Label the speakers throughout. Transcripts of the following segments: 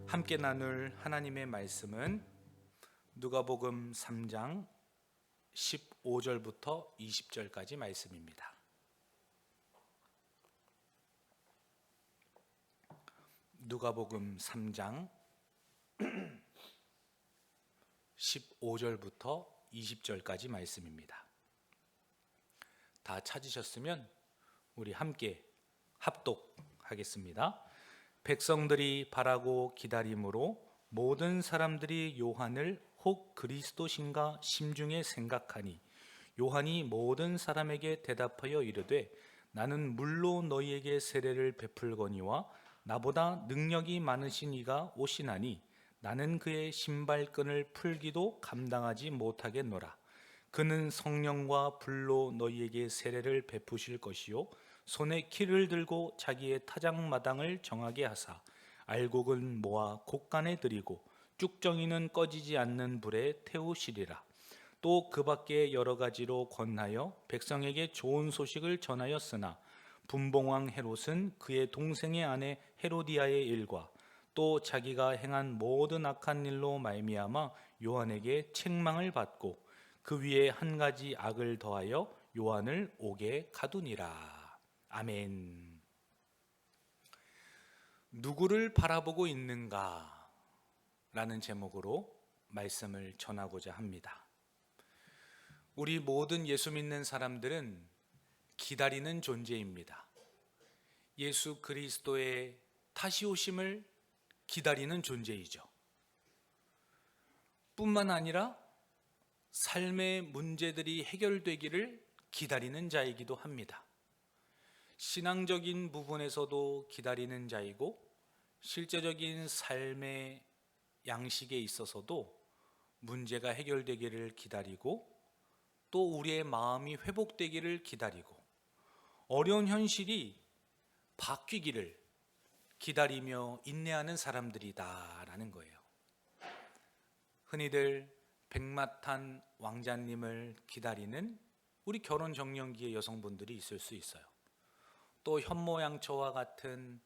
Speaker 1: 함께 나눌 하나님의 말씀은 누가복음 3장 15절부터 20절까지 말씀입니다. 누가복음 3장 15절부터 20절까지 말씀입니다. 다 찾으셨으면 우리 함께 합독하겠습니다. 백성들이 바라고 기다림으로 모든 사람들이 요한을 혹 그리스도신가 심중에 생각하니 요한이 모든 사람에게 대답하여 이르되 나는 물로 너희에게 세례를 베풀거니와 나보다 능력이 많으신 이가 오시나니 나는 그의 신발끈을 풀기도 감당하지 못하겠노라. 그는 성령과 불로 너희에게 세례를 베푸실 것이요 손에 키를 들고 자기의 타작마당을 정하게 하사 알곡은 모아 곡간에 들이고 쭉정이는 꺼지지 않는 불에 태우시리라. 또 그 밖에 여러 가지로 권하여 백성에게 좋은 소식을 전하였으나 분봉왕 헤롯은 그의 동생의 아내 헤로디아의 일과 또 자기가 행한 모든 악한 일로 말미암아 요한에게 책망을 받고 그 위에 한 가지 악을 더하여 요한을 옥에 가두니라. 아멘. 누구를 바라보고 있는가? 라는 제목으로 말씀을 전하고자 합니다. 우리 모든 예수 믿는 사람들은 기다리는 존재입니다. 예수 그리스도의 다시 오심을 기다리는 존재이죠. 뿐만 아니라 삶의 문제들이 해결되기를 기다리는 자이기도 합니다. 신앙적인 부분에서도 기다리는 자이고 실제적인 삶의 양식에 있어서도 문제가 해결되기를 기다리고 또 우리의 마음이 회복되기를 기다리고 어려운 현실이 바뀌기를 기다리며 인내하는 사람들이다라는 거예요. 흔히들 백마탄 왕자님을 기다리는 우리 결혼 정년기의 여성분들이 있을 수 있어요. 또 현모양처와 같은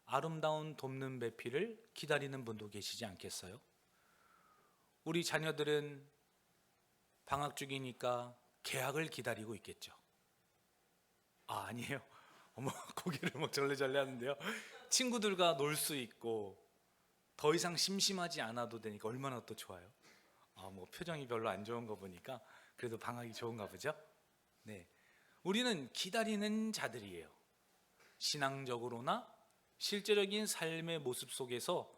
Speaker 1: 아름다운 돕는 배필을 기다리는 분도 계시지 않겠어요? 우리 자녀들은 방학 중이니까 개학을 기다리고 있겠죠. 아니에요. 어머, 고개를 막 절레절레 하는데요. 친구들과 놀 수 있고 더 이상 심심하지 않아도 되니까 얼마나 또 좋아요. 표정이 별로 안 좋은 거 보니까 그래도 방학이 좋은가 보죠? 네, 우리는 기다리는 자들이에요. 신앙적으로나 실제적인 삶의 모습 속에서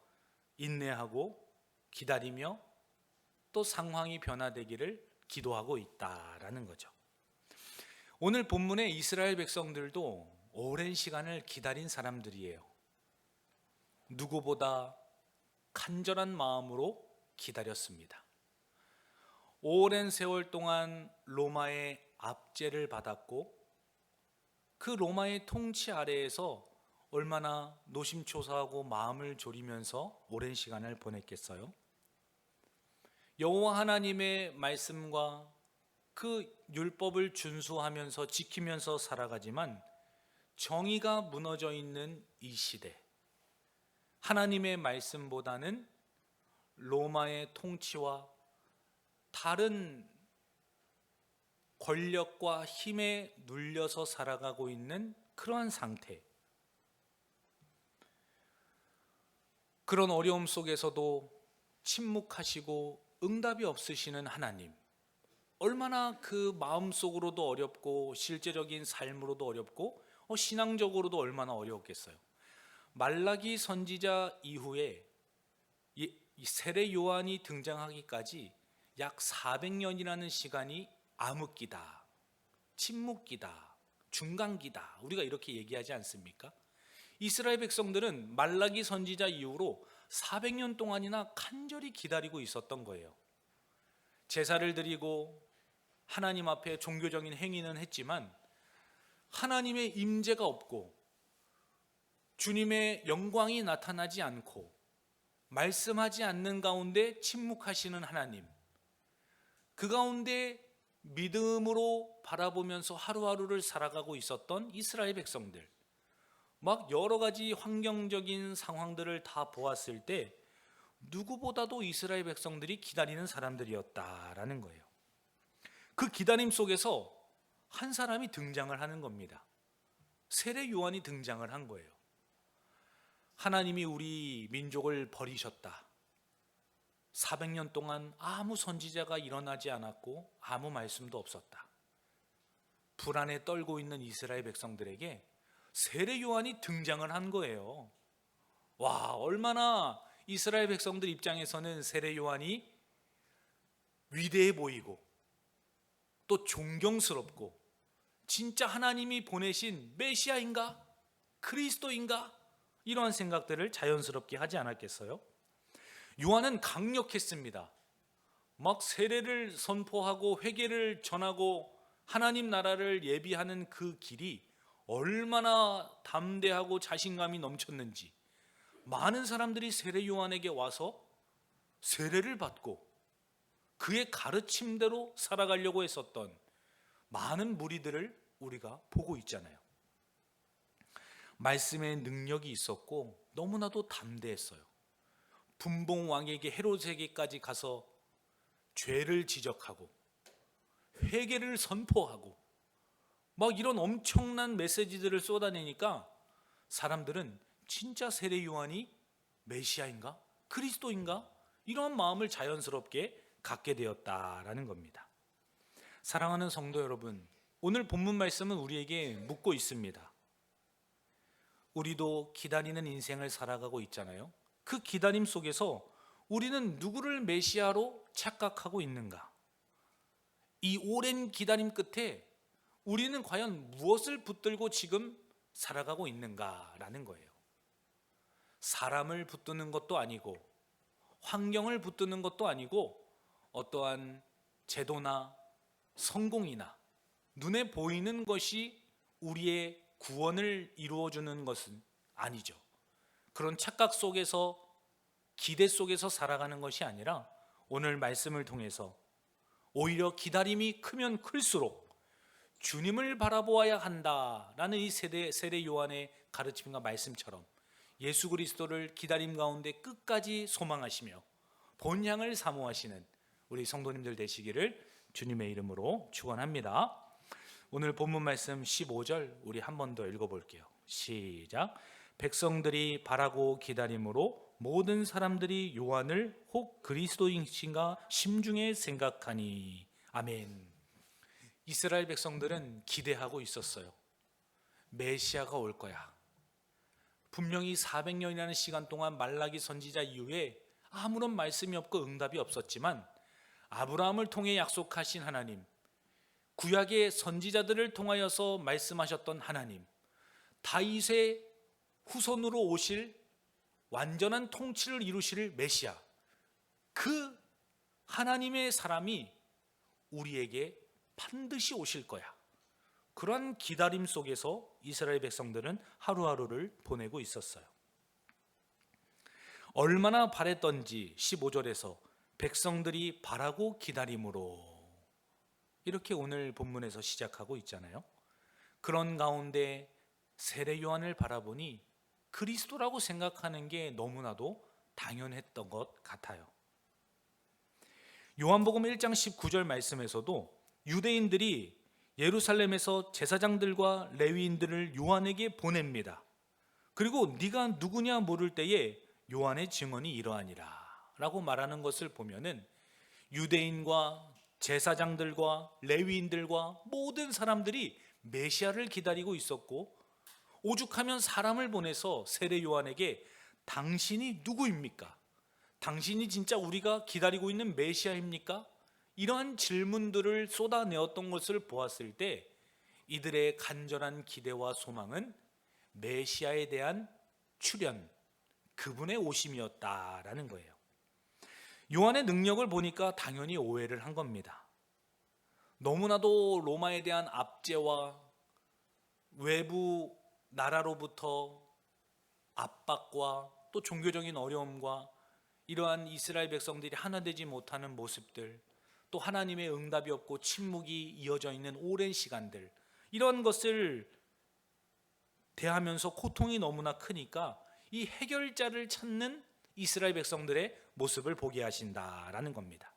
Speaker 1: 인내하고 기다리며 또 상황이 변화되기를 기도하고 있다라는 거죠. 오늘 본문의 이스라엘 백성들도 오랜 시간을 기다린 사람들이에요. 누구보다 간절한 마음으로 기다렸습니다. 오랜 세월 동안 로마의 압제를 받았고 그 로마의 통치 아래에서 얼마나 노심초사하고 마음을 졸이면서 오랜 시간을 보냈겠어요? 여호와 하나님의 말씀과 그 율법을 준수하면서 지키면서 살아가지만 정의가 무너져 있는 이 시대, 하나님의 말씀보다는 로마의 통치와 다른 권력과 힘에 눌려서 살아가고 있는 그러한 상태, 그런 어려움 속에서도 침묵하시고 응답이 없으시는 하나님, 얼마나 그 마음속으로도 어렵고 실제적인 삶으로도 어렵고 신앙적으로도 얼마나 어려웠겠어요. 말라기 선지자 이후에 이 세례 요한이 등장하기까지 약 400년이라는 시간이 암흑기다, 침묵기다, 중간기다, 우리가 이렇게 얘기하지 않습니까? 이스라엘 백성들은 말라기 선지자 이후로 400년 동안이나 간절히 기다리고 있었던 거예요. 제사를 드리고 하나님 앞에 종교적인 행위는 했지만 하나님의 임재가 없고 주님의 영광이 나타나지 않고 말씀하지 않는 가운데 침묵하시는 하나님, 그 가운데 믿음으로 바라보면서 하루하루를 살아가고 있었던 이스라엘 백성들, 막 여러 가지 환경적인 상황들을 다 보았을 때 누구보다도 이스라엘 백성들이 기다리는 사람들이었다라는 거예요. 그 기다림 속에서 한 사람이 등장을 하는 겁니다. 세례 요한이 등장을 한 거예요. 하나님이 우리 민족을 버리셨다. 400년 동안 아무 선지자가 일어나지 않았고 아무 말씀도 없었다. 불안에 떨고 있는 이스라엘 백성들에게 세례 요한이 등장을 한 거예요. 와, 얼마나 이스라엘 백성들 입장에서는 세례 요한이 위대해 보이고 또 존경스럽고 진짜 하나님이 보내신 메시아인가? 그리스도인가? 이러한 생각들을 자연스럽게 하지 않았겠어요? 요한은 강력했습니다. 막 세례를 선포하고 회개를 전하고 하나님 나라를 예비하는 그 길이 얼마나 담대하고 자신감이 넘쳤는지 많은 사람들이 세례 요한에게 와서 세례를 받고 그의 가르침대로 살아가려고 했었던 많은 무리들을 우리가 보고 있잖아요. 말씀의 능력이 있었고 너무나도 담대했어요. 분봉 왕에게 헤롯에게까지 가서 죄를 지적하고 회개를 선포하고 막 이런 엄청난 메시지들을 쏟아내니까 사람들은 진짜 세례 요한이 메시아인가? 그리스도인가? 이런 마음을 자연스럽게 갖게 되었다라는 겁니다. 사랑하는 성도 여러분, 오늘 본문 말씀은 우리에게 묻고 있습니다. 우리도 기다리는 인생을 살아가고 있잖아요. 그 기다림 속에서 우리는 누구를 메시아로 착각하고 있는가? 이 오랜 기다림 끝에 우리는 과연 무엇을 붙들고 지금 살아가고 있는가라는 거예요. 사람을 붙드는 것도 아니고 환경을 붙드는 것도 아니고 어떠한 제도나 성공이나 눈에 보이는 것이 우리의 구원을 이루어주는 것은 아니죠. 그런 착각 속에서 기대 속에서 살아가는 것이 아니라 오늘 말씀을 통해서 오히려 기다림이 크면 클수록 주님을 바라보아야 한다라는 이 세례 요한의 가르침과 말씀처럼 예수 그리스도를 기다림 가운데 끝까지 소망하시며 본향을 사모하시는 우리 성도님들 되시기를 주님의 이름으로 축원합니다. 오늘 본문 말씀 15절 우리 한 번 더 읽어볼게요. 시작. 백성들이 바라고 기다림으로 모든 사람들이 요한을 혹 그리스도이신가 심중에 생각하니. 아멘. 이스라엘 백성들은 기대하고 있었어요. 메시아가 올 거야. 분명히 400년이라는 시간 동안 말라기 선지자 이후에 아무런 말씀이 없고 응답이 없었지만 아브라함을 통해 약속하신 하나님, 구약의 선지자들을 통하여서 말씀하셨던 하나님, 다윗의 후손으로 오실 완전한 통치를 이루실 메시아, 그 하나님의 사람이 우리에게 반드시 오실 거야. 그러한 기다림 속에서 이스라엘 백성들은 하루하루를 보내고 있었어요. 얼마나 바랬던지 15절에서 백성들이 바라고 기다림으로, 이렇게 오늘 본문에서 시작하고 있잖아요. 그런 가운데 세례 요한을 바라보니 그리스도라고 생각하는 게 너무나도 당연했던 것 같아요. 요한복음 1장 19절 말씀에서도 유대인들이 예루살렘에서 제사장들과 레위인들을 요한에게 보냅니다. 그리고 네가 누구냐 물을 때에 요한의 증언이 이러하니라 라고 말하는 것을 보면은 유대인과 제사장들과 레위인들과 모든 사람들이 메시아를 기다리고 있었고, 오죽하면 사람을 보내서 세례 요한에게 당신이 누구입니까? 당신이 진짜 우리가 기다리고 있는 메시아입니까? 이러한 질문들을 쏟아내었던 것을 보았을 때 이들의 간절한 기대와 소망은 메시아에 대한 출현, 그분의 오심이었다라는 거예요. 요한의 능력을 보니까 당연히 오해를 한 겁니다. 너무나도 로마에 대한 압제와 외부 나라로부터 압박과 또 종교적인 어려움과 이러한 이스라엘 백성들이 하나 되지 못하는 모습들, 또 하나님의 응답이 없고 침묵이 이어져 있는 오랜 시간들, 이런 것을 대하면서 고통이 너무나 크니까 이 해결자를 찾는 이스라엘 백성들의 모습을 보게 하신다라는 겁니다.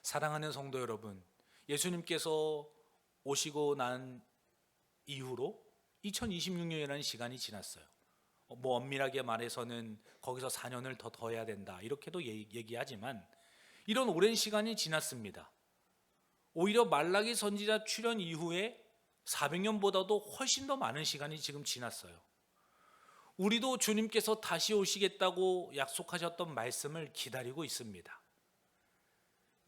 Speaker 1: 사랑하는 성도 여러분, 예수님께서 오시고 난 이후로 2026년이라는 시간이 지났어요. 엄밀하게 말해서는 거기서 4년을 더 더해야 된다 이렇게도 얘기하지만 이런 오랜 시간이 지났습니다. 오히려 말라기 선지자 출현 이후에 400년보다도 훨씬 더 많은 시간이 지금 지났어요. 우리도 주님께서 다시 오시겠다고 약속하셨던 말씀을 기다리고 있습니다.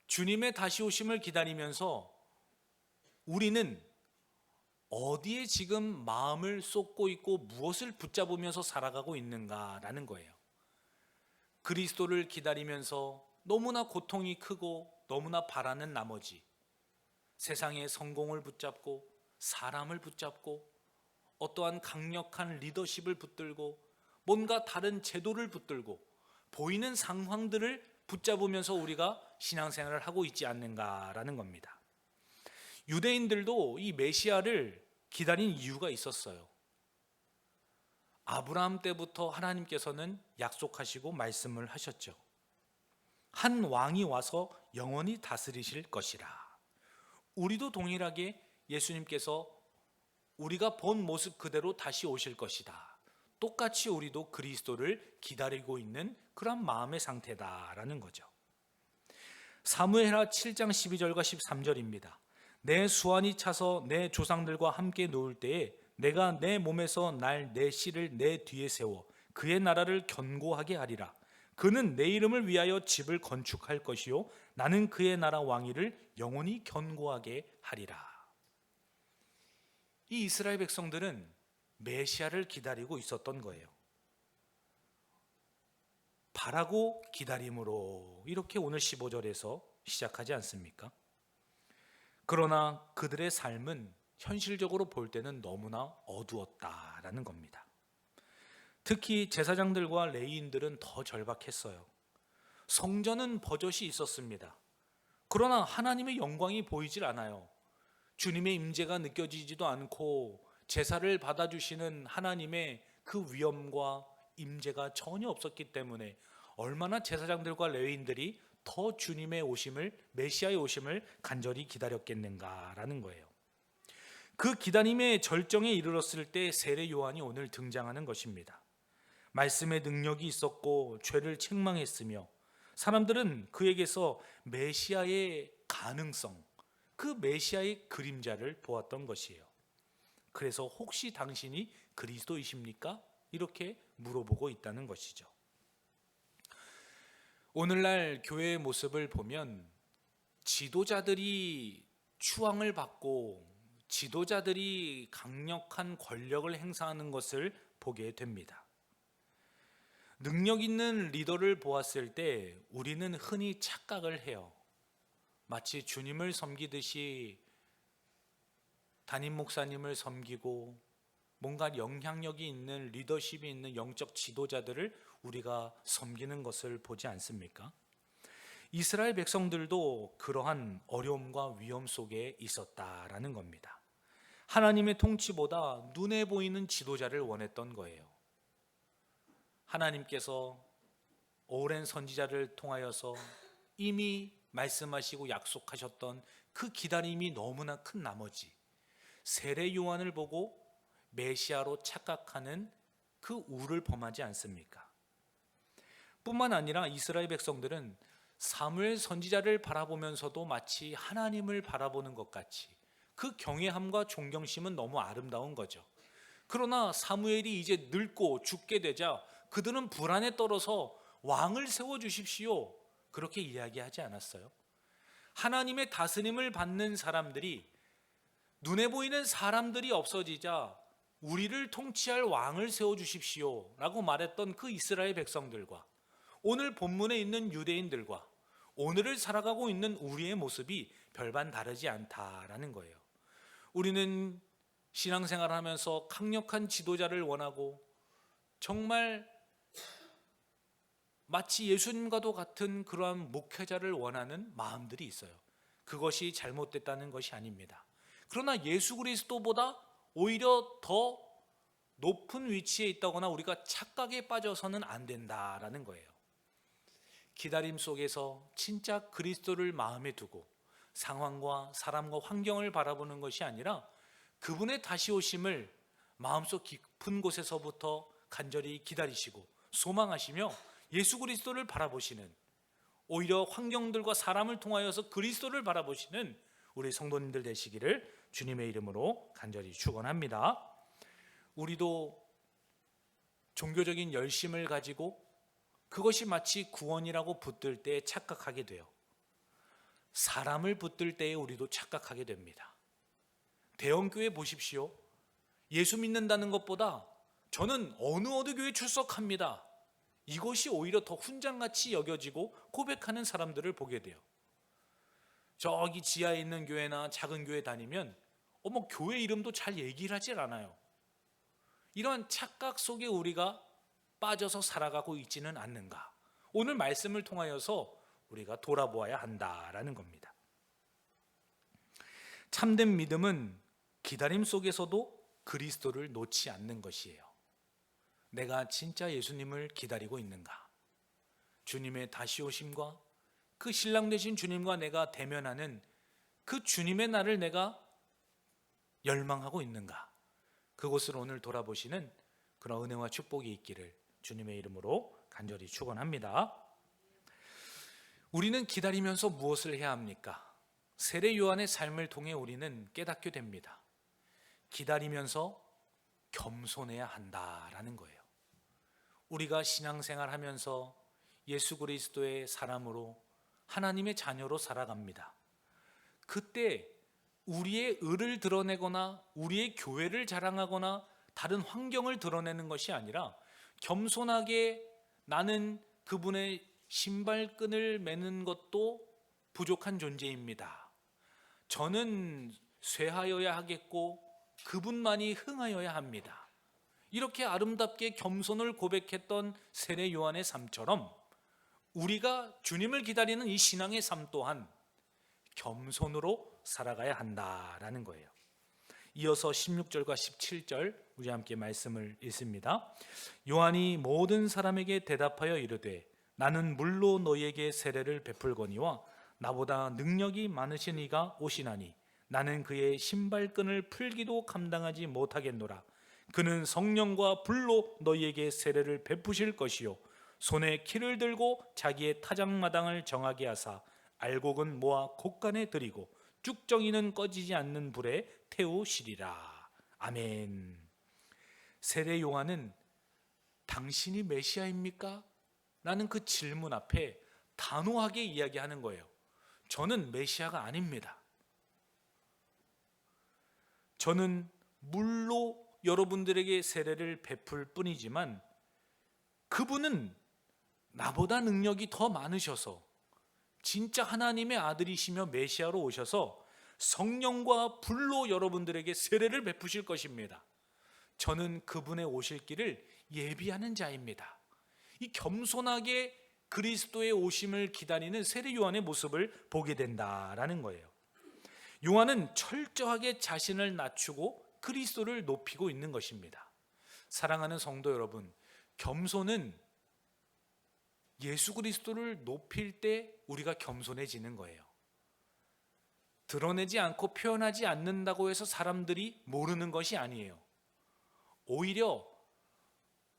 Speaker 1: 주님의 다시 오심을 기다리면서 우리는 어디에 지금 마음을 쏟고 있고 무엇을 붙잡으면서 살아가고 있는가라는 거예요. 그리스도를 기다리면서 너무나 고통이 크고 너무나 바라는 나머지 세상의 성공을 붙잡고 사람을 붙잡고 어떠한 강력한 리더십을 붙들고 뭔가 다른 제도를 붙들고 보이는 상황들을 붙잡으면서 우리가 신앙생활을 하고 있지 않는가라는 겁니다. 유대인들도 이 메시아를 기다린 이유가 있었어요. 아브라함 때부터 하나님께서는 약속하시고 말씀을 하셨죠. 한 왕이 와서 영원히 다스리실 것이라. 우리도 동일하게 예수님께서 우리가 본 모습 그대로 다시 오실 것이다. 똑같이 우리도 그리스도를 기다리고 있는 그런 마음의 상태다라는 거죠. 사무엘하 7장 12절과 13절입니다. 내 수완이 차서 내 조상들과 함께 누울 때에 내가 내 몸에서 날 내 씨를 내 뒤에 세워 그의 나라를 견고하게 하리라. 그는 내 이름을 위하여 집을 건축할 것이요 나는 그의 나라 왕위를 영원히 견고하게 하리라. 이 이스라엘 백성들은 메시아를 기다리고 있었던 거예요. 바라고 기다림으로 이렇게 오늘 15절에서 시작하지 않습니까? 그러나 그들의 삶은 현실적으로 볼 때는 너무나 어두웠다라는 겁니다. 특히 제사장들과 레위인들은 더 절박했어요. 성전은 버젓이 있었습니다. 그러나 하나님의 영광이 보이질 않아요. 주님의 임재가 느껴지지도 않고 제사를 받아주시는 하나님의 그 위엄과 임재가 전혀 없었기 때문에 얼마나 제사장들과 레위인들이 더 주님의 오심을, 메시아의 오심을 간절히 기다렸겠는가라는 거예요. 그 기다림의 절정에 이르렀을 때 세례 요한이 오늘 등장하는 것입니다. 말씀의 능력이 있었고 죄를 책망했으며 사람들은 그에게서 메시아의 가능성, 그 메시아의 그림자를 보았던 것이에요. 그래서 혹시 당신이 그리스도이십니까? 이렇게 물어보고 있다는 것이죠. 오늘날 교회의 모습을 보면 지도자들이 추앙을 받고 지도자들이 강력한 권력을 행사하는 것을 보게 됩니다. 능력 있는 리더를 보았을 때 우리는 흔히 착각을 해요. 마치 주님을 섬기듯이 담임 목사님을 섬기고 뭔가 영향력이 있는 리더십이 있는 영적 지도자들을 우리가 섬기는 것을 보지 않습니까? 이스라엘 백성들도 그러한 어려움과 위험 속에 있었다라는 겁니다. 하나님의 통치보다 눈에 보이는 지도자를 원했던 거예요. 하나님께서 오랜 선지자를 통하여서 이미 말씀하시고 약속하셨던 그 기다림이 너무나 큰 나머지 세례 요한을 보고 메시아로 착각하는 그 우를 범하지 않습니까? 뿐만 아니라 이스라엘 백성들은 사무엘 선지자를 바라보면서도 마치 하나님을 바라보는 것 같이 그 경외함과 존경심은 너무 아름다운 거죠. 그러나 사무엘이 이제 늙고 죽게 되자 그들은 불안에 떨어서 왕을 세워주십시오 그렇게 이야기하지 않았어요. 하나님의 다스림을 받는 사람들이 눈에 보이는 사람들이 없어지자 우리를 통치할 왕을 세워주십시오 라고 말했던 그 이스라엘 백성들과 오늘 본문에 있는 유대인들과 오늘을 살아가고 있는 우리의 모습이 별반 다르지 않다라는 거예요. 우리는 신앙생활을 하면서 강력한 지도자를 원하고 정말 마치 예수님과도 같은 그러한 목회자를 원하는 마음들이 있어요. 그것이 잘못됐다는 것이 아닙니다. 그러나 예수 그리스도보다 오히려 더 높은 위치에 있다거나 우리가 착각에 빠져서는 안 된다라는 거예요. 기다림 속에서 진짜 그리스도를 마음에 두고 상황과 사람과 환경을 바라보는 것이 아니라 그분의 다시 오심을 마음속 깊은 곳에서부터 간절히 기다리시고 소망하시며 예수 그리스도를 바라보시는, 오히려 환경들과 사람을 통하여서 그리스도를 바라보시는 우리 성도님들 되시기를 주님의 이름으로 간절히 축원합니다. 우리도 종교적인 열심을 가지고 그것이 마치 구원이라고 붙들 때 착각하게 돼요. 사람을 붙들 때에 우리도 착각하게 됩니다. 대형교회 보십시오. 예수 믿는다는 것보다 저는 어느 교회 출석합니다, 이것이 오히려 더 훈장같이 여겨지고 고백하는 사람들을 보게 돼요. 저기 지하에 있는 교회나 작은 교회 다니면 교회 이름도 잘 얘기를 하질 않아요. 이러한 착각 속에 우리가 빠져서 살아가고 있지는 않는가? 오늘 말씀을 통하여서 우리가 돌아보아야 한다라는 겁니다. 참된 믿음은 기다림 속에서도 그리스도를 놓지 않는 것이에요. 내가 진짜 예수님을 기다리고 있는가? 주님의 다시 오심과 그 신랑 되신 주님과 내가 대면하는 그 주님의 날을 내가 열망하고 있는가? 그곳을 오늘 돌아보시는 그런 은혜와 축복이 있기를 주님의 이름으로 간절히 축원합니다. 우리는 기다리면서 무엇을 해야 합니까? 세례 요한의 삶을 통해 우리는 깨닫게 됩니다. 기다리면서 겸손해야 한다라는 거예요. 우리가 신앙생활 하면서 예수 그리스도의 사람으로 하나님의 자녀로 살아갑니다. 그때 우리의 의를 드러내거나 우리의 교회를 자랑하거나 다른 환경을 드러내는 것이 아니라 겸손하게 나는 그분의 신발끈을 매는 것도 부족한 존재입니다, 저는 쇠하여야 하겠고 그분만이 흥하여야 합니다, 이렇게 아름답게 겸손을 고백했던 세례 요한의 삶처럼 우리가 주님을 기다리는 이 신앙의 삶 또한 겸손으로 살아가야 한다라는 거예요. 이어서 16절과 17절 우리 함께 말씀을 읽습니다. 요한이 모든 사람에게 대답하여 이르되 나는 물로 너희에게 세례를 베풀거니와 나보다 능력이 많으신 이가 오시나니 나는 그의 신발끈을 풀기도 감당하지 못하겠노라. 그는 성령과 불로 너희에게 세례를 베푸실 것이요 손에 키를 들고 자기의 타작마당을 정하게 하사 알곡은 모아 곡간에 들이고 쭉정이는 꺼지지 않는 불에 태우시리라. 아멘. 세례 요한은 당신이 메시아입니까? 라는 그 질문 앞에 단호하게 이야기하는 거예요. 저는 메시아가 아닙니다. 저는 물로 여러분들에게 세례를 베풀 뿐이지만 그분은 나보다 능력이 더 많으셔서 진짜 하나님의 아들이시며 메시아로 오셔서 성령과 불로 여러분들에게 세례를 베푸실 것입니다. 저는 그분의 오실 길을 예비하는 자입니다. 이 겸손하게 그리스도의 오심을 기다리는 세례 요한의 모습을 보게 된다라는 거예요. 요한은 철저하게 자신을 낮추고 그리스도를 높이고 있는 것입니다. 사랑하는 성도 여러분, 겸손은 예수 그리스도를 높일 때 우리가 겸손해지는 거예요. 드러내지 않고 표현하지 않는다고 해서 사람들이 모르는 것이 아니에요. 오히려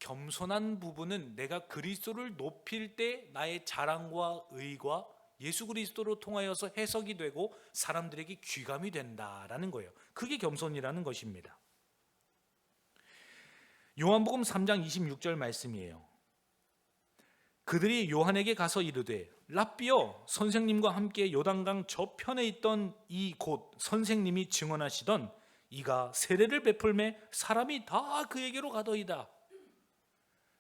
Speaker 1: 겸손한 부분은 내가 그리스도를 높일 때 나의 자랑과 의가 예수 그리스도로 통하여서 해석이 되고 사람들에게 귀감이 된다라는 거예요. 그게 겸손이라는 것입니다. 요한복음 3장 26절 말씀이에요. 그들이 요한에게 가서 이르되 랍비여, 선생님과 함께 요단강 저편에 있던 이 곳 선생님이 증언하시던 이가 세례를 베풀매 사람이 다 그에게로 가더이다.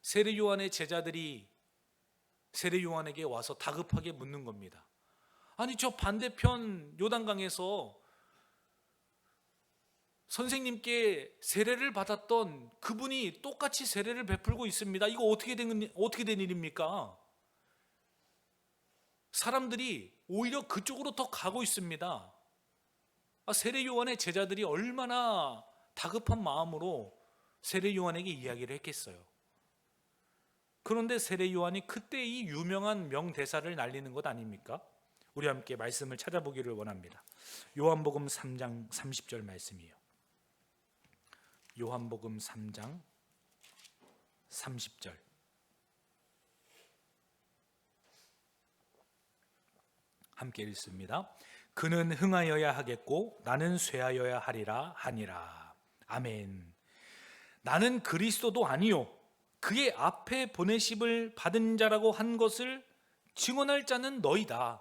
Speaker 1: 세례 요한의 제자들이 세례 요한에게 와서 다급하게 묻는 겁니다. 아니, 저 반대편 요단강에서 선생님께 세례를 받았던 그분이 똑같이 세례를 베풀고 있습니다. 이거 어떻게 된 일입니까? 사람들이 오히려 그쪽으로 더 가고 있습니다. 세례 요한의 제자들이 얼마나 다급한 마음으로 세례 요한에게 이야기를 했겠어요. 그런데 세례 요한이 그때 이 유명한 명대사를 날리는 것 아닙니까? 우리 함께 말씀을 찾아보기를 원합니다. 요한복음 3장 30절 말씀이에요. 요한복음 3장 30절. 함께 읽습니다. 그는 흥하여야 하겠고 나는 쇠하여야 하리라 하니라. 아멘. 나는 그리스도도 아니요 그의 앞에 보내심을 받은 자라고 한 것을 증언할 자는 너희다.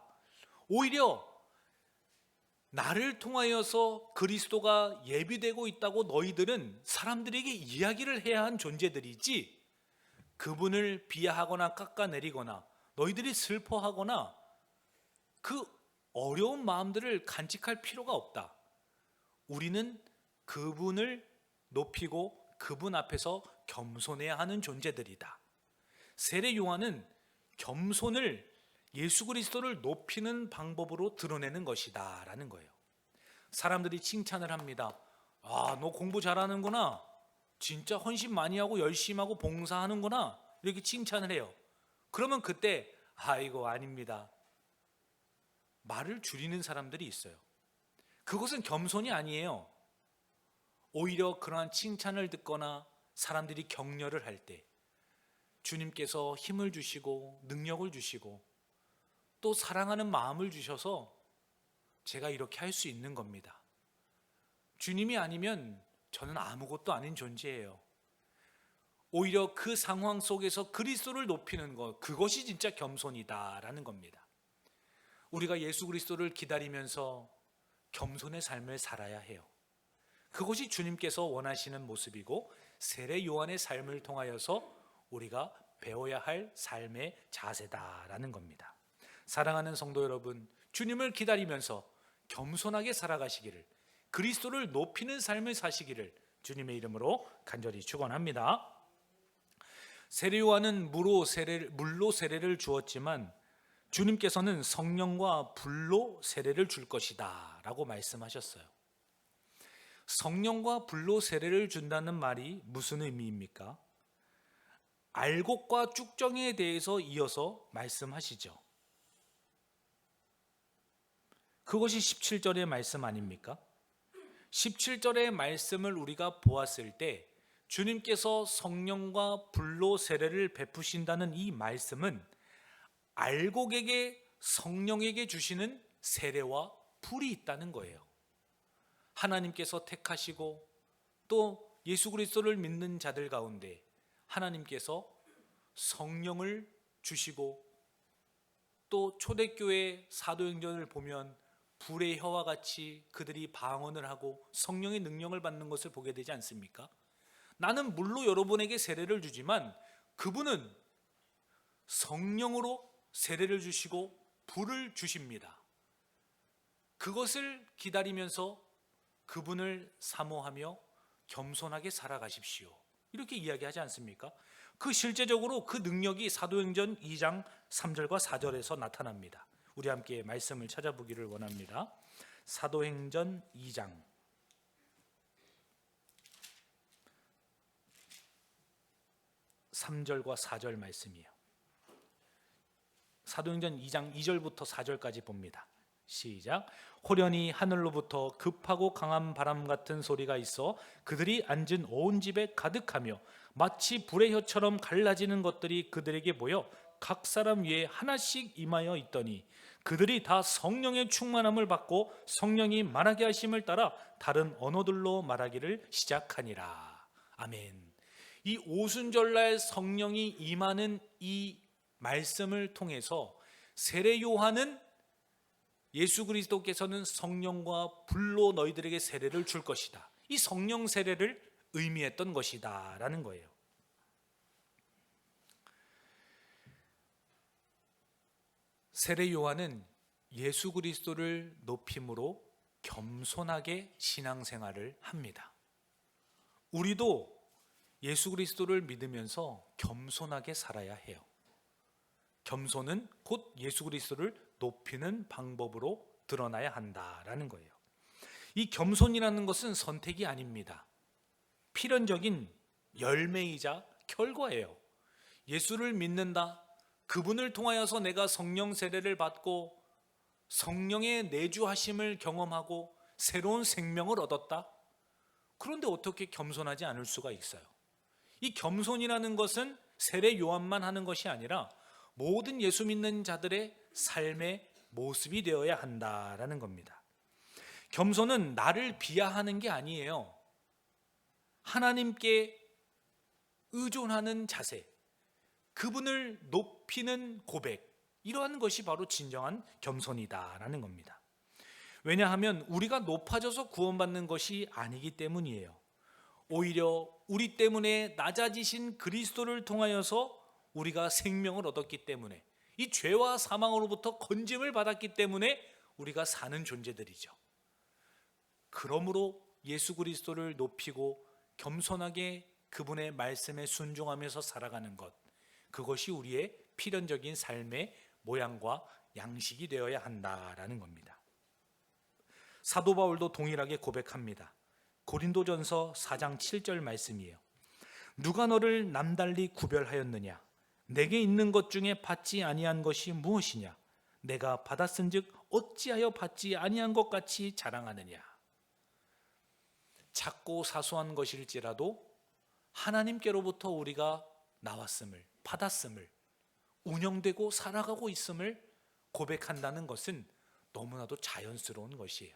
Speaker 1: 오히려 나를 통하여서 그리스도가 예비되고 있다고 너희들은 사람들에게 이야기를 해야 한 존재들이지, 그분을 비하하거나 깎아내리거나 너희들이 슬퍼하거나 그 어려운 마음들을 간직할 필요가 없다. 우리는 그분을 높이고 그분 앞에서 겸손해야 하는 존재들이다. 세례 요한은 겸손을 예수 그리스도를 높이는 방법으로 드러내는 것이다 라는 거예요. 사람들이 칭찬을 합니다. 아, 너 공부 잘하는구나. 진짜 헌신 많이 하고 열심히 하고 봉사하는구나. 이렇게 칭찬을 해요. 그러면 그때 아이고 아닙니다. 말을 줄이는 사람들이 있어요. 그것은 겸손이 아니에요. 오히려 그러한 칭찬을 듣거나 사람들이 격려를 할 때 주님께서 힘을 주시고 능력을 주시고 또 사랑하는 마음을 주셔서 제가 이렇게 할 수 있는 겁니다. 주님이 아니면 저는 아무것도 아닌 존재예요. 오히려 그 상황 속에서 그리스도를 높이는 것, 그것이 진짜 겸손이다라는 겁니다. 우리가 예수 그리스도를 기다리면서 겸손의 삶을 살아야 해요. 그것이 주님께서 원하시는 모습이고 세례 요한의 삶을 통하여서 우리가 배워야 할 삶의 자세다라는 겁니다. 사랑하는 성도 여러분, 주님을 기다리면서 겸손하게 살아가시기를, 그리스도를 높이는 삶을 사시기를 주님의 이름으로 간절히 축원합니다. 세례 요한은 물로 세례를 주었지만 주님께서는 성령과 불로 세례를 줄 것이다 라고 말씀하셨어요. 성령과 불로 세례를 준다는 말이 무슨 의미입니까? 알곡과 쭉정이에 대해서 이어서 말씀하시죠. 그것이 17절의 말씀 아닙니까? 17절의 말씀을 우리가 보았을 때 주님께서 성령과 불로 세례를 베푸신다는 이 말씀은 알곡에게 성령에게 주시는 세례와 불이 있다는 거예요. 하나님께서 택하시고 또 예수 그리스도를 믿는 자들 가운데 하나님께서 성령을 주시고 또 초대교회 사도행전을 보면 불의 혀와 같이 그들이 방언을 하고 성령의 능력을 받는 것을 보게 되지 않습니까? 나는 물로 여러분에게 세례를 주지만 그분은 성령으로 세례를 주시고 불을 주십니다. 그것을 기다리면서 그분을 사모하며 겸손하게 살아가십시오. 이렇게 이야기하지 않습니까? 그 실제적으로 그 능력이 사도행전 2장 3절과 4절에서 나타납니다. 우리 함께 말씀을 찾아보기를 원합니다. 사도행전 2장 3절과 4절 말씀이에요. 사도행전 2장 2절부터 4절까지 봅니다. 시작. 호련히 하늘로부터 급하고 강한 바람 같은 소리가 있어 그들이 앉은 온 집에 가득하며 마치 불의 혀처럼 갈라지는 것들이 그들에게 보여 각 사람 위에 하나씩 임하여 있더니 그들이 다 성령의 충만함을 받고 성령이 말하게 하심을 따라 다른 언어들로 말하기를 시작하니라. 아멘. 이 오순절날 성령이 임하는 이 말씀을 통해서 세례 요한은 예수 그리스도께서는 성령과 불로 너희들에게 세례를 줄 것이다, 이 성령 세례를 의미했던 것이다 라는 거예요. 세례 요한은 예수 그리스도를 높임으로 겸손하게 신앙생활을 합니다. 우리도 예수 그리스도를 믿으면서 겸손하게 살아야 해요. 겸손은 곧 예수 그리스도를 높이는 방법으로 드러나야 한다라는 거예요. 이 겸손이라는 것은 선택이 아닙니다. 필연적인 열매이자 결과예요. 예수를 믿는다. 그분을 통하여서 내가 성령 세례를 받고 성령의 내주하심을 경험하고 새로운 생명을 얻었다. 그런데 어떻게 겸손하지 않을 수가 있어요? 이 겸손이라는 것은 세례 요한만 하는 것이 아니라 모든 예수 믿는 자들의 삶의 모습이 되어야 한다라는 겁니다. 겸손은 나를 비하하는 게 아니에요. 하나님께 의존하는 자세, 그분을 높이는 고백, 이러한 것이 바로 진정한 겸손이다라는 겁니다. 왜냐하면 우리가 높아져서 구원받는 것이 아니기 때문이에요. 오히려 우리 때문에 낮아지신 그리스도를 통하여서 우리가 생명을 얻었기 때문에, 이 죄와 사망으로부터 건짐을 받았기 때문에 우리가 사는 존재들이죠. 그러므로 예수 그리스도를 높이고 겸손하게 그분의 말씀에 순종하면서 살아가는 것, 그것이 우리의 필연적인 삶의 모양과 양식이 되어야 한다라는 겁니다. 사도 바울도 동일하게 고백합니다. 고린도전서 4장 7절 말씀이에요. 누가 너를 남달리 구별하였느냐? 내게 있는 것 중에 받지 아니한 것이 무엇이냐? 내가 받았은즉 어찌하여 받지 아니한 것 같이 자랑하느냐? 작고 사소한 것일지라도 하나님께로부터 우리가 나왔음을, 받았음을, 운영되고 살아가고 있음을 고백한다는 것은 너무나도 자연스러운 것이에요.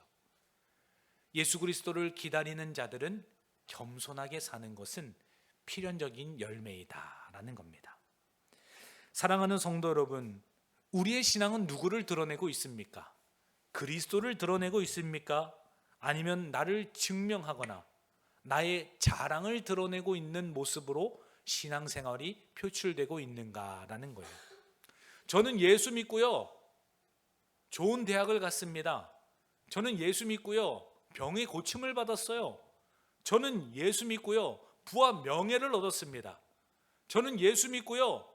Speaker 1: 예수 그리스도를 기다리는 자들은 겸손하게 사는 것은 필연적인 열매이다라는 겁니다. 사랑하는 성도 여러분, 우리의 신앙은 누구를 드러내고 있습니까? 그리스도를 드러내고 있습니까? 아니면 나를 증명하거나 나의 자랑을 드러내고 있는 모습으로 신앙생활이 표출되고 있는가라는 거예요. 저는 예수 믿고요, 좋은 대학을 갔습니다. 저는 예수 믿고요, 병의 고침을 받았어요. 저는 예수 믿고요, 부와 명예를 얻었습니다. 저는 예수 믿고요,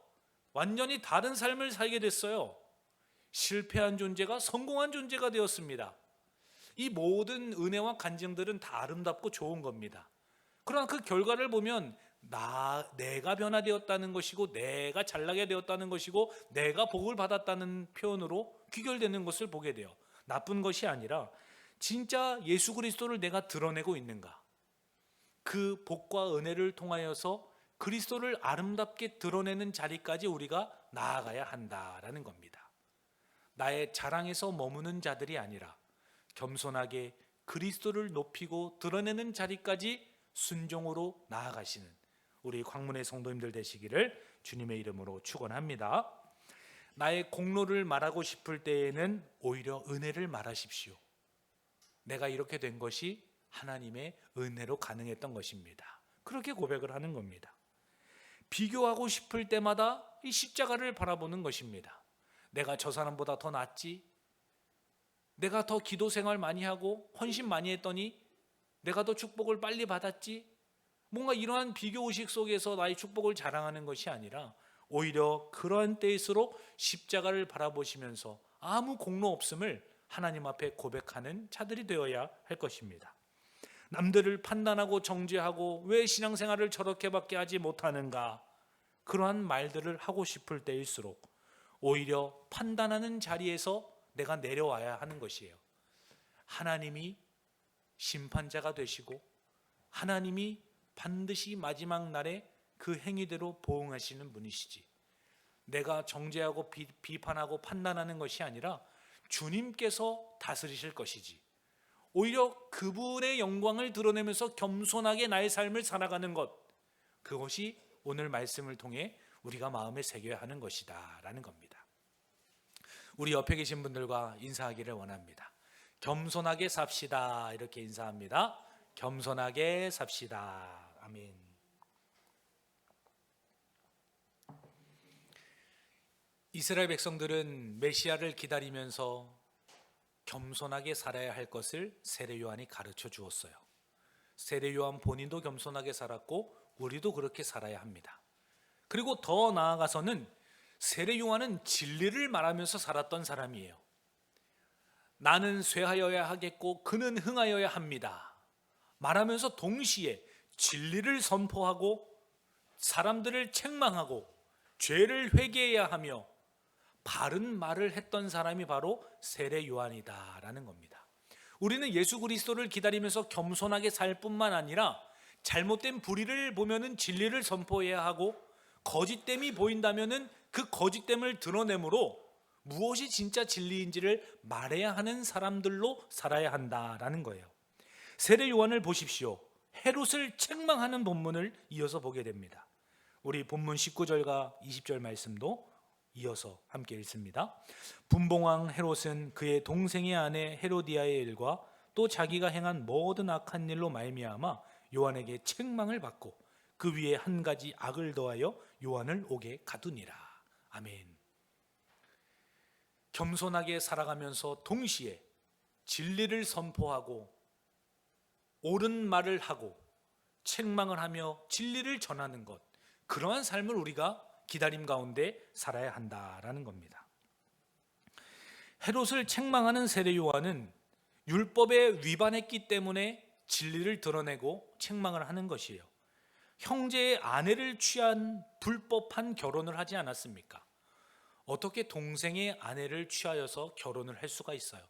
Speaker 1: 완전히 다른 삶을 살게 됐어요. 실패한 존재가 성공한 존재가 되었습니다. 이 모든 은혜와 간증들은 다 아름답고 좋은 겁니다. 그러나 그 결과를 보면 내가 변화되었다는 것이고, 내가 잘나게 되었다는 것이고, 내가 복을 받았다는 표현으로 귀결되는 것을 보게 돼요. 나쁜 것이 아니라 진짜 예수 그리스도를 내가 드러내고 있는가? 그 복과 은혜를 통하여서 그리스도를 아름답게 드러내는 자리까지 우리가 나아가야 한다라는 겁니다. 나의 자랑에서 머무는 자들이 아니라 겸손하게 그리스도를 높이고 드러내는 자리까지 순종으로 나아가시는 우리 광문의 성도님들 되시기를 주님의 이름으로 축원합니다. 나의 공로를 말하고 싶을 때에는 오히려 은혜를 말하십시오. 내가 이렇게 된 것이 하나님의 은혜로 가능했던 것입니다. 그렇게 고백을 하는 겁니다. 비교하고 싶을 때마다 이 십자가를 바라보는 것입니다. 내가 저 사람보다 더 낫지? 내가 더 기도 생활 많이 하고 헌신 많이 했더니 내가 더 축복을 빨리 받았지? 뭔가 이러한 비교의식 속에서 나의 축복을 자랑하는 것이 아니라 오히려 그러한 때일수록 십자가를 바라보시면서 아무 공로 없음을 하나님 앞에 고백하는 자들이 되어야 할 것입니다. 남들을 판단하고 정죄하고 왜 신앙생활을 저렇게밖에 하지 못하는가, 그러한 말들을 하고 싶을 때일수록 오히려 판단하는 자리에서 내가 내려와야 하는 것이에요. 하나님이 심판자가 되시고 하나님이 반드시 마지막 날에 그 행위대로 보응하시는 분이시지, 내가 정죄하고 비판하고 판단하는 것이 아니라 주님께서 다스리실 것이지, 오히려 그분의 영광을 드러내면서 겸손하게 나의 삶을 살아가는 것, 그것이 오늘 말씀을 통해 우리가 마음에 새겨야 하는 것이다 라는 겁니다. 우리 옆에 계신 분들과 인사하기를 원합니다. 겸손하게 삽시다, 이렇게 인사합니다. 겸손하게 삽시다. 아멘. 이스라엘 백성들은 메시아를 기다리면서 겸손하게 살아야 할 것을 세례 요한이 가르쳐 주었어요. 세례 요한 본인도 겸손하게 살았고 우리도 그렇게 살아야 합니다. 그리고 더 나아가서는 세례 요한은 진리를 말하면서 살았던 사람이에요. 나는 쇠하여야 하겠고 그는 흥하여야 합니다 말하면서 동시에 진리를 선포하고 사람들을 책망하고 죄를 회개해야 하며 바른 말을 했던 사람이 바로 세례 요한이다라는 겁니다. 우리는 예수 그리스도를 기다리면서 겸손하게 살 뿐만 아니라 잘못된 불의를 보면은 진리를 선포해야 하고, 거짓됨이 보인다면은 그 거짓됨을 드러내므로 무엇이 진짜 진리인지를 말해야 하는 사람들로 살아야 한다라는 거예요. 세례 요한을 보십시오. 헤롯을 책망하는 본문을 이어서 보게 됩니다. 우리 본문 19절과 20절 말씀도 이어서 함께 읽습니다. 분봉왕 헤롯은 그의 동생의 아내 헤로디아의 일과 또 자기가 행한 모든 악한 일로 말미암아 요한에게 책망을 받고 그 위에 한 가지 악을 더하여 요한을 옥에 가두니라. 아멘. 겸손하게 살아가면서 동시에 진리를 선포하고 옳은 말을 하고 책망을 하며 진리를 전하는 것, 그러한 삶을 우리가 기다림 가운데 살아야 한다라는 겁니다. 헤롯을 책망하는 세례 요한은 율법에 위반했기 때문에 진리를 드러내고 책망을 하는 것이에요. 형제의 아내를 취한 불법한 결혼을 하지 않았습니까? 어떻게 동생의 아내를 취하여서 결혼을 할 수가 있어요?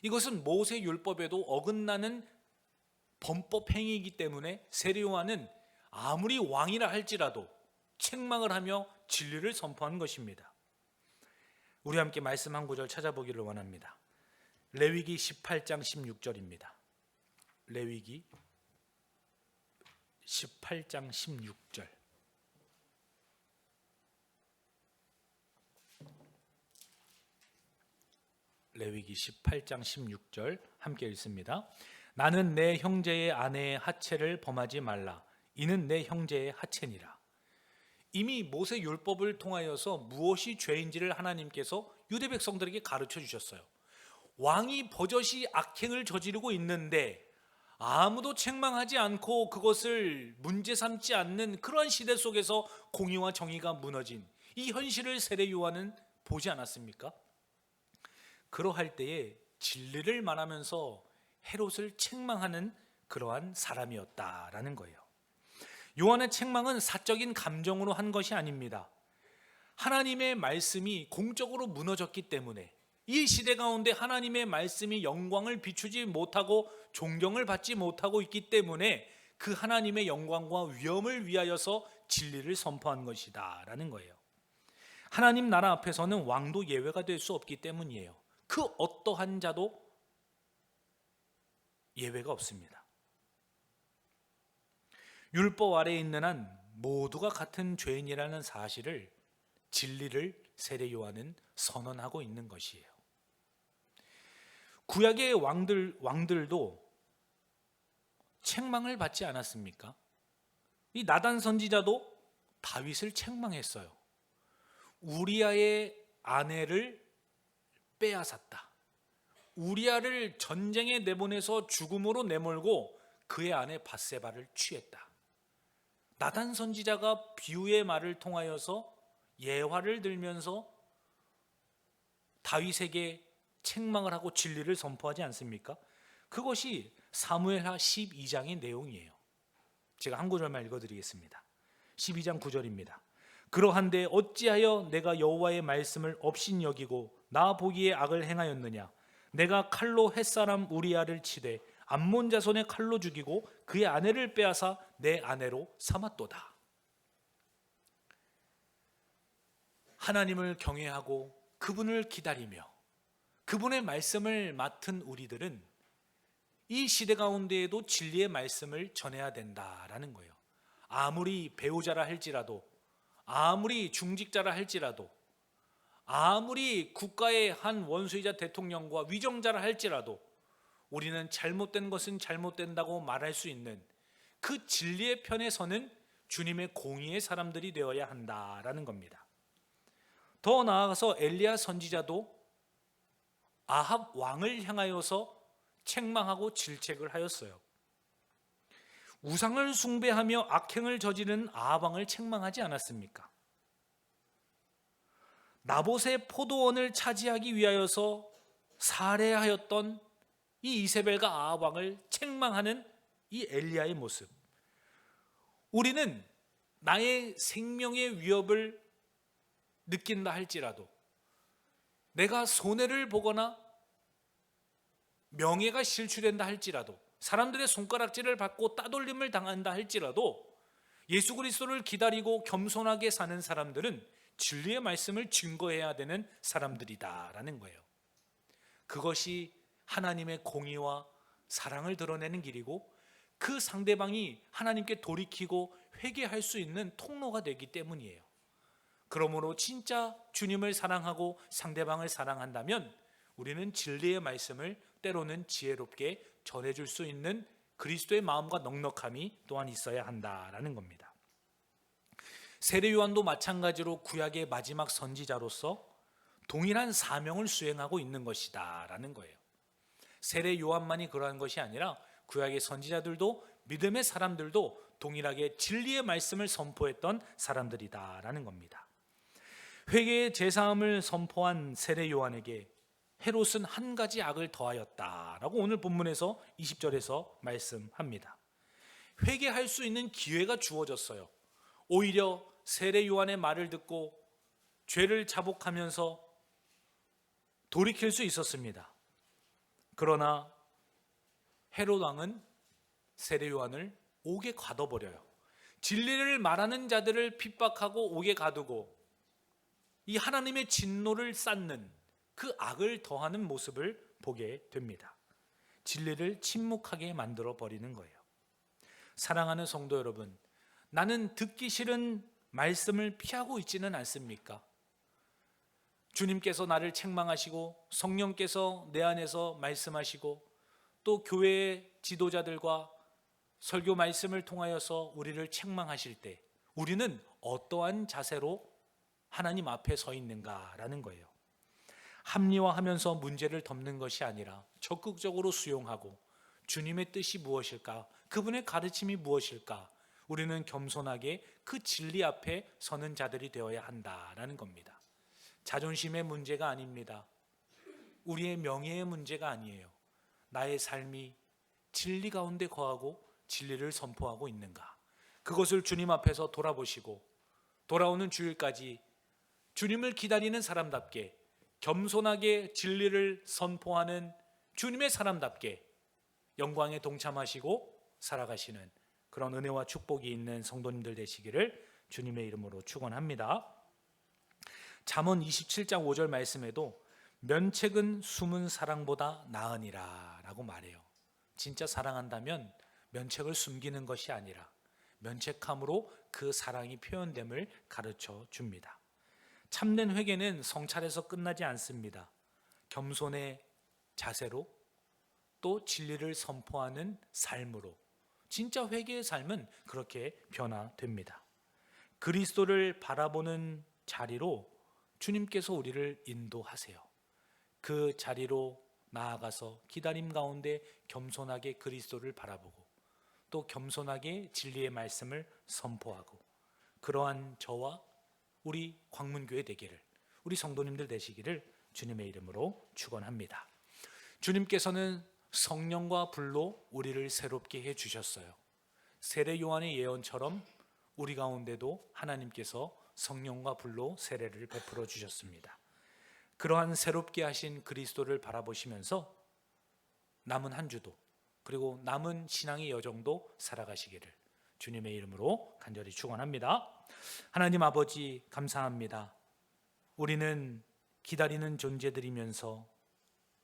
Speaker 1: 이것은 모세 율법에도 어긋나는 범법 행위이기 때문에 세례 요한은 아무리 왕이라 할지라도 책망을 하며 진리를 선포한 것입니다. 우리 함께 말씀 한 구절 찾아보기를 원합니다. 레위기 18장 16절입니다. 레위기 18장 16절. 레위기 18장 16절 함께 읽습니다. 나는 내 형제의 아내의 하체를 범하지 말라. 이는 내 형제의 하체니라. 이미 모세 율법을 통하여서 무엇이 죄인지를 하나님께서 유대 백성들에게 가르쳐 주셨어요. 왕이 버젓이 악행을 저지르고 있는데 아무도 책망하지 않고 그것을 문제 삼지 않는 그러한 시대 속에서 공의와 정의가 무너진 이 현실을 세례 요한은 보지 않았습니까? 그러할 때에 진리를 말하면서 헤롯을 책망하는 그러한 사람이었다라는 거예요. 요한의 책망은 사적인 감정으로 한 것이 아닙니다. 하나님의 말씀이 공적으로 무너졌기 때문에, 이 시대 가운데 하나님의 말씀이 영광을 비추지 못하고 존경을 받지 못하고 있기 때문에 그 하나님의 영광과 위엄을 위하여서 진리를 선포한 것이다 라는 거예요. 하나님 나라 앞에서는 왕도 예외가 될 수 없기 때문이에요. 그 어떠한 자도 예외가 없습니다. 율법 아래에 있는 한 모두가 같은 죄인이라는 사실을, 진리를 세례 요한은 선언하고 있는 것이에요. 구약의 왕들도 책망을 받지 않았습니까? 이 나단 선지자도 다윗을 책망했어요. 우리아의 아내를 빼앗았다. 우리아를 전쟁에 내보내서 죽음으로 내몰고 그의 아내 밧세바를 취했다. 나단 선지자가 비유의 말을 통하여서 예화를 들면서 다윗에게 책망을 하고 진리를 선포하지 않습니까? 그것이 사무엘하 12장의 내용이에요. 제가 한 구절만 읽어드리겠습니다. 12장 9절입니다. 그러한데 어찌하여 내가 여호와의 말씀을 업신여기고 나 보기에 악을 행하였느냐? 내가 칼로 햇사람 우리아를 치되 암몬 자손의 칼로 죽이고 그의 아내를 빼앗아 내 아내로 삼았도다. 하나님을 경외하고 그분을 기다리며 그분의 말씀을 맡은 우리들은 이 시대 가운데에도 진리의 말씀을 전해야 된다라는 거예요. 아무리 배우자라 할지라도, 아무리 중직자라 할지라도, 아무리 국가의 한 원수이자 대통령과 위정자라 할지라도 우리는 잘못된 것은 잘못된다고 말할 수 있는 그 진리의 편에 서는 주님의 공의의 사람들이 되어야 한다라는 겁니다. 더 나아가서 엘리야 선지자도 아합 왕을 향하여서 책망하고 질책을 하였어요. 우상을 숭배하며 악행을 저지른 아합 왕을 책망하지 않았습니까? 나봇의 포도원을 차지하기 위하여서 살해하였던 이 이세벨과 아합 왕을 책망하는 이 엘리야의 모습. 우리는 나의 생명의 위협을 느낀다 할지라도, 내가 손해를 보거나 명예가 실추된다 할지라도, 사람들의 손가락질을 받고 따돌림을 당한다 할지라도 예수 그리스도를 기다리고 겸손하게 사는 사람들은 진리의 말씀을 증거해야 되는 사람들이다라는 거예요. 그것이 하나님의 공의와 사랑을 드러내는 길이고, 그 상대방이 하나님께 돌이키고 회개할 수 있는 통로가 되기 때문이에요. 그러므로 진짜 주님을 사랑하고 상대방을 사랑한다면 우리는 진리의 말씀을 때로는 지혜롭게 전해줄 수 있는 그리스도의 마음과 넉넉함이 또한 있어야 한다라는 겁니다. 세례 요한도 마찬가지로 구약의 마지막 선지자로서 동일한 사명을 수행하고 있는 것이다 라는 거예요. 세례 요한만이 그러한 것이 아니라 구약의 선지자들도, 믿음의 사람들도 동일하게 진리의 말씀을 선포했던 사람들이다 라는 겁니다. 회개의 제사함을 선포한 세례 요한에게 헤롯은 한 가지 악을 더하였다라고 오늘 본문에서 20절에서 말씀합니다. 회개할 수 있는 기회가 주어졌어요. 오히려 세례 요한의 말을 듣고 죄를 자복하면서 돌이킬 수 있었습니다. 그러나 헤롯 왕은 세례 요한을 옥에 가둬버려요. 진리를 말하는 자들을 핍박하고 옥에 가두고 이 하나님의 진노를 쌓는 그 악을 더하는 모습을 보게 됩니다. 진리를 침묵하게 만들어 버리는 거예요. 사랑하는 성도 여러분, 나는 듣기 싫은 말씀을 피하고 있지는 않습니까? 주님께서 나를 책망하시고 성령께서 내 안에서 말씀하시고 또 교회의 지도자들과 설교 말씀을 통하여서 우리를 책망하실 때 우리는 어떠한 자세로 하나님 앞에 서 있는가라는 거예요. 합리화하면서 문제를 덮는 것이 아니라 적극적으로 수용하고 주님의 뜻이 무엇일까? 그분의 가르침이 무엇일까? 우리는 겸손하게 그 진리 앞에 서는 자들이 되어야 한다라는 겁니다. 자존심의 문제가 아닙니다. 우리의 명예의 문제가 아니에요. 나의 삶이 진리 가운데 거하고 진리를 선포하고 있는가? 그것을 주님 앞에서 돌아보시고 돌아오는 주일까지 주님을 기다리는 사람답게 겸손하게 진리를 선포하는 주님의 사람답게 영광에 동참하시고 살아가시는 그런 은혜와 축복이 있는 성도님들 되시기를 주님의 이름으로 축원합니다. 잠언 27장 5절 말씀에도 면책은 숨은 사랑보다 나으니라 라고 말해요. 진짜 사랑한다면 면책을 숨기는 것이 아니라 면책함으로 그 사랑이 표현됨을 가르쳐 줍니다. 참된 회개는 성찰에서 끝나지 않습니다. 겸손의 자세로 또 진리를 선포하는 삶으로 진짜 회개의 삶은 그렇게 변화됩니다. 그리스도를 바라보는 자리로 주님께서 우리를 인도하세요. 그 자리로 나아가서 기다림 가운데 겸손하게 그리스도를 바라보고 또 겸손하게 진리의 말씀을 선포하고 그러한 저와 우리 광문교회 되기를, 우리 성도님들 되시기를 주님의 이름으로 축원합니다. 주님께서는 성령과 불로 우리를 새롭게 해 주셨어요. 세례 요한의 예언처럼 우리 가운데도 하나님께서 성령과 불로 세례를 베풀어 주셨습니다. 그러한 새롭게 하신 그리스도를 바라보시면서 남은 한 주도 그리고 남은 신앙의 여정도 살아가시기를 주님의 이름으로 간절히 축원합니다. 하나님 아버지 감사합니다. 우리는 기다리는 존재들이면서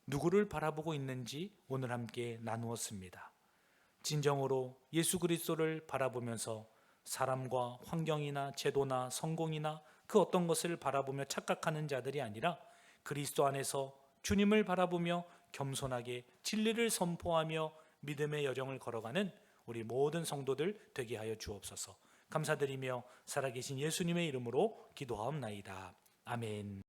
Speaker 1: 누구를 바라보고 있는지 오늘 함께 나누었습니다. 진정으로 예수 그리스도를 바라보면서 사람과 환경이나 제도나 성공이나 그 어떤 것을 바라보며 착각하는 자들이 아니라 그리스도 안에서 주님을 바라보며 겸손하게 진리를 선포하며 믿음의 여정을 걸어가는 우리 모든 성도들 되게 하여 주옵소서. 감사드리며 살아계신 예수님의 이름으로 기도하옵나이다. 아멘.